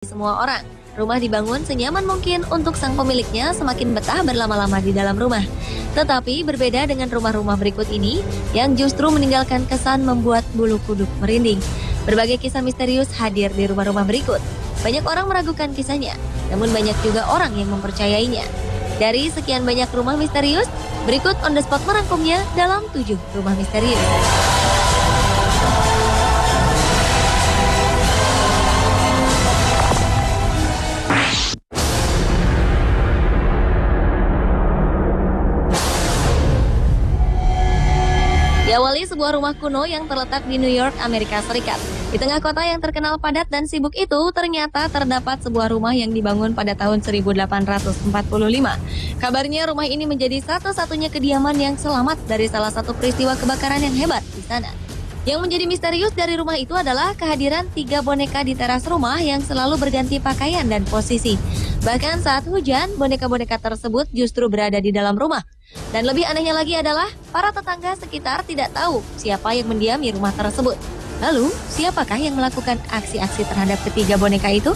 Semua orang. Rumah dibangun senyaman mungkin untuk sang pemiliknya semakin betah berlama-lama di dalam rumah. Tetapi berbeda dengan rumah-rumah berikut ini yang justru meninggalkan kesan membuat bulu kuduk merinding. Berbagai kisah misterius hadir di rumah-rumah berikut. Banyak orang meragukan kisahnya, namun banyak juga orang yang mempercayainya. Dari sekian banyak rumah misterius, berikut On The Spot merangkumnya dalam 7 rumah misterius. Diawali sebuah rumah kuno yang terletak di New York, Amerika Serikat. Di tengah kota yang terkenal padat dan sibuk itu, ternyata terdapat sebuah rumah yang dibangun pada tahun 1845. Kabarnya rumah ini menjadi satu-satunya kediaman yang selamat dari salah satu peristiwa kebakaran yang hebat di sana. Yang menjadi misterius dari rumah itu adalah kehadiran 3 boneka di teras rumah yang selalu berganti pakaian dan posisi. Bahkan saat hujan, boneka-boneka tersebut justru berada di dalam rumah. Dan lebih anehnya lagi adalah para tetangga sekitar tidak tahu siapa yang mendiami rumah tersebut. Lalu, siapakah yang melakukan aksi-aksi terhadap ketiga boneka itu?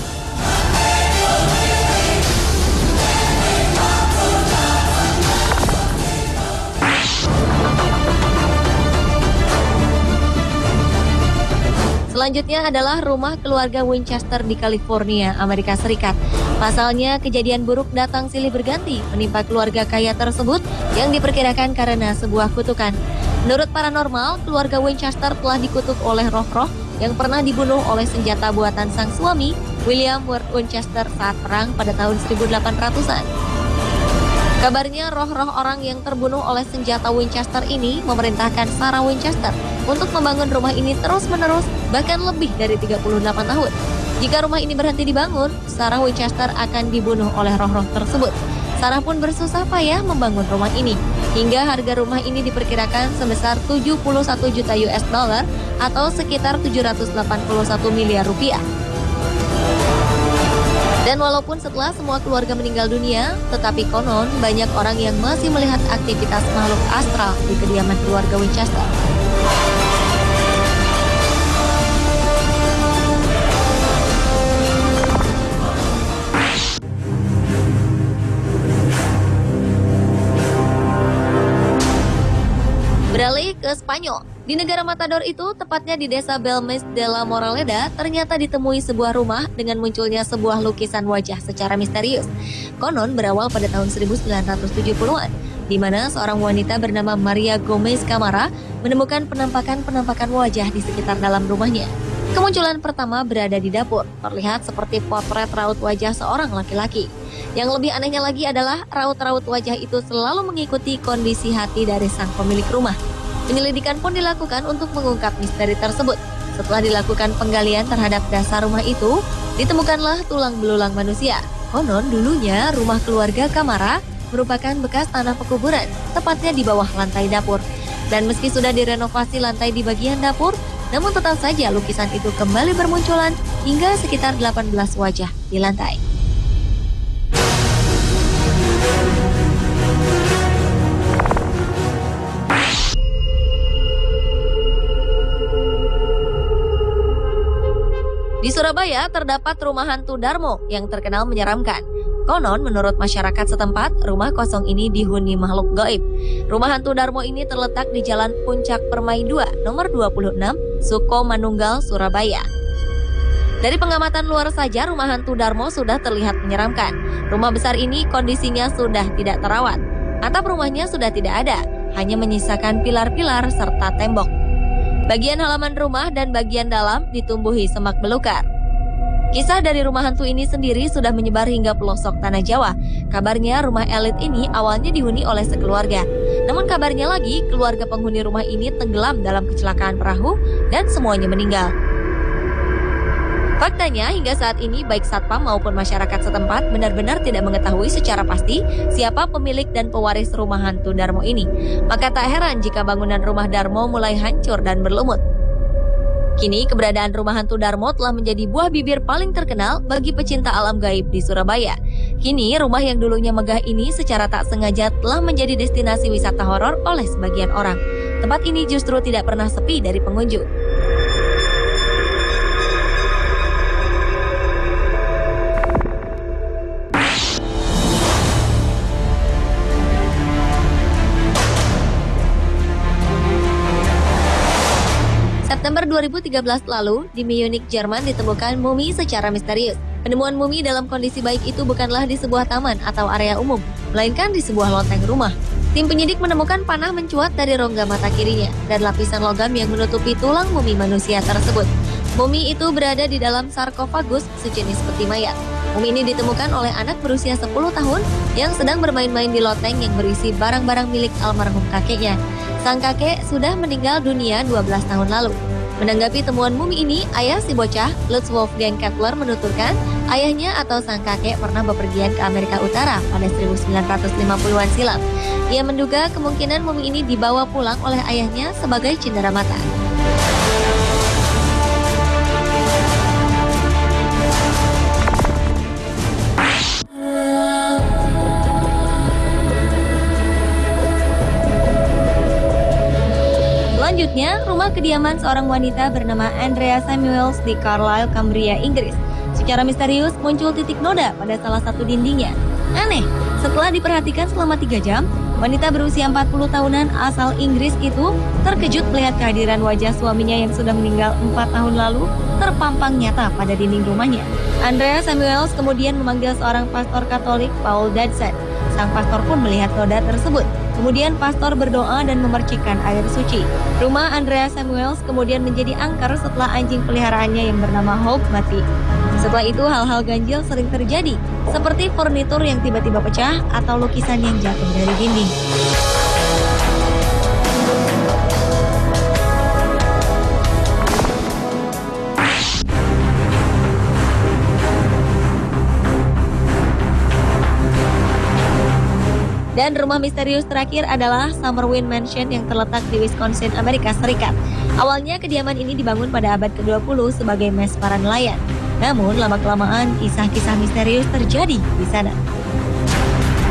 Selanjutnya adalah rumah keluarga Winchester di California, Amerika Serikat. Pasalnya, kejadian buruk datang silih berganti menimpa keluarga kaya tersebut yang diperkirakan karena sebuah kutukan. Menurut paranormal, keluarga Winchester telah dikutuk oleh roh-roh yang pernah dibunuh oleh senjata buatan sang suami, William Ward Winchester saat perang pada tahun 1800-an. Kabarnya roh-roh orang yang terbunuh oleh senjata Winchester ini memerintahkan Sarah Winchester untuk membangun rumah ini terus-menerus bahkan lebih dari 38 tahun. Jika rumah ini berhenti dibangun, Sarah Winchester akan dibunuh oleh roh-roh tersebut. Sarah pun bersusah payah membangun rumah ini, hingga harga rumah ini diperkirakan sebesar 71 juta US dollar atau sekitar 781 miliar rupiah. Dan walaupun setelah semua keluarga meninggal dunia, tetapi konon banyak orang yang masih melihat aktivitas makhluk astral di kediaman keluarga Winchester. Beralih ke Spanyol. Di negara Matador itu, tepatnya di desa Belmes de la Moraleda, ternyata ditemui sebuah rumah dengan munculnya sebuah lukisan wajah secara misterius. Konon berawal pada tahun 1970-an, di mana seorang wanita bernama Maria Gomez Camara menemukan penampakan wajah di sekitar dalam rumahnya. Kemunculan pertama berada di dapur, terlihat seperti potret raut wajah seorang laki-laki. Yang lebih anehnya lagi adalah raut-raut wajah itu selalu mengikuti kondisi hati dari sang pemilik rumah. Penyelidikan pun dilakukan untuk mengungkap misteri tersebut. Setelah dilakukan penggalian terhadap dasar rumah itu, ditemukanlah tulang belulang manusia. Konon dulunya rumah keluarga Camara merupakan bekas tanah pekuburan, tepatnya di bawah lantai dapur. Dan meski sudah direnovasi lantai di bagian dapur, namun tetap saja lukisan itu kembali bermunculan hingga sekitar 18 wajah di lantai. Di Surabaya terdapat rumah hantu Darmo yang terkenal menyeramkan. Konon menurut masyarakat setempat, rumah kosong ini dihuni makhluk gaib. Rumah hantu Darmo ini terletak di Jalan Puncak Permai 2, nomor 26, Suko Manunggal, Surabaya. Dari pengamatan luar saja, rumah hantu Darmo sudah terlihat menyeramkan. Rumah besar ini kondisinya sudah tidak terawat. Atap rumahnya sudah tidak ada, hanya menyisakan pilar-pilar serta tembok. Bagian halaman rumah dan bagian dalam ditumbuhi semak belukar. Kisah dari rumah hantu ini sendiri sudah menyebar hingga pelosok tanah Jawa. Kabarnya rumah elit ini awalnya dihuni oleh sekeluarga. Namun kabarnya lagi, keluarga penghuni rumah ini tenggelam dalam kecelakaan perahu dan semuanya meninggal. Faktanya hingga saat ini baik satpam maupun masyarakat setempat benar-benar tidak mengetahui secara pasti siapa pemilik dan pewaris rumah hantu Darmo ini. Maka tak heran jika bangunan rumah Darmo mulai hancur dan berlumut. Kini keberadaan rumah hantu Darmo telah menjadi buah bibir paling terkenal bagi pecinta alam gaib di Surabaya. Kini rumah yang dulunya megah ini secara tak sengaja telah menjadi destinasi wisata horor oleh sebagian orang. Tempat ini justru tidak pernah sepi dari pengunjung. Desember 2013 lalu, di Munich, Jerman ditemukan mumi secara misterius. Penemuan mumi dalam kondisi baik itu bukanlah di sebuah taman atau area umum, melainkan di sebuah loteng rumah. Tim penyidik menemukan panah mencuat dari rongga mata kirinya dan lapisan logam yang menutupi tulang mumi manusia tersebut. Mumi itu berada di dalam sarkofagus sejenis peti mayat. Mumi ini ditemukan oleh anak berusia 10 tahun yang sedang bermain-main di loteng yang berisi barang-barang milik almarhum kakeknya. Sang kakek sudah meninggal dunia 12 tahun lalu. Menanggapi temuan mumi ini, ayah si bocah, Lutz Wolfgang Kepler, menuturkan ayahnya atau sang kakek pernah bepergian ke Amerika Utara pada 1950-an silam. Ia menduga kemungkinan mumi ini dibawa pulang oleh ayahnya sebagai cenderamata. Selanjutnya, rumah kediaman seorang wanita bernama Andrea Samuels di Carlisle, Cumbria, Inggris. Secara misterius muncul titik noda pada salah satu dindingnya. Aneh, setelah diperhatikan selama 3 jam, wanita berusia 40 tahunan asal Inggris itu terkejut melihat kehadiran wajah suaminya yang sudah meninggal 4 tahun lalu terpampang nyata pada dinding rumahnya. Andrea Samuels kemudian memanggil seorang pastor Katolik, Paul Dudson. Sang pastor pun melihat noda tersebut. Kemudian pastor berdoa dan memercikkan air suci. Rumah Andrea Samuels kemudian menjadi angker setelah anjing peliharaannya yang bernama Hope mati. Setelah itu hal-hal ganjil sering terjadi, seperti furnitur yang tiba-tiba pecah atau lukisan yang jatuh dari dinding. Dan rumah misterius terakhir adalah Summerwind Mansion yang terletak di Wisconsin, Amerika Serikat. Awalnya kediaman ini dibangun pada abad ke-20 sebagai mes para nelayan. Namun lama-kelamaan kisah-kisah misterius terjadi di sana.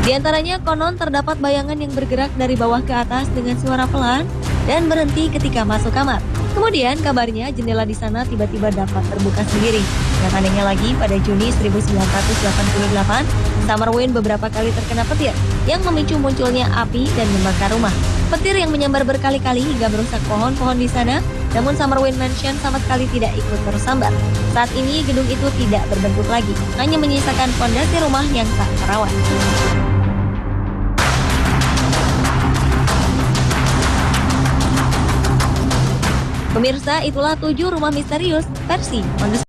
Di antaranya konon terdapat bayangan yang bergerak dari bawah ke atas dengan suara pelan dan berhenti ketika masuk kamar. Kemudian kabarnya jendela di sana tiba-tiba dapat terbuka sendiri. Yang anehnya lagi, pada Juni 1988, Summerwind beberapa kali terkena petir yang memicu munculnya api dan membakar rumah. Petir yang menyambar berkali-kali hingga merusak pohon-pohon di sana, namun Summerwind Mansion sama sekali tidak ikut tersambar. Saat ini gedung itu tidak berbentuk lagi, hanya menyisakan fondasi rumah yang tak terawat. Pemirsa, itulah 7 rumah misterius versi On The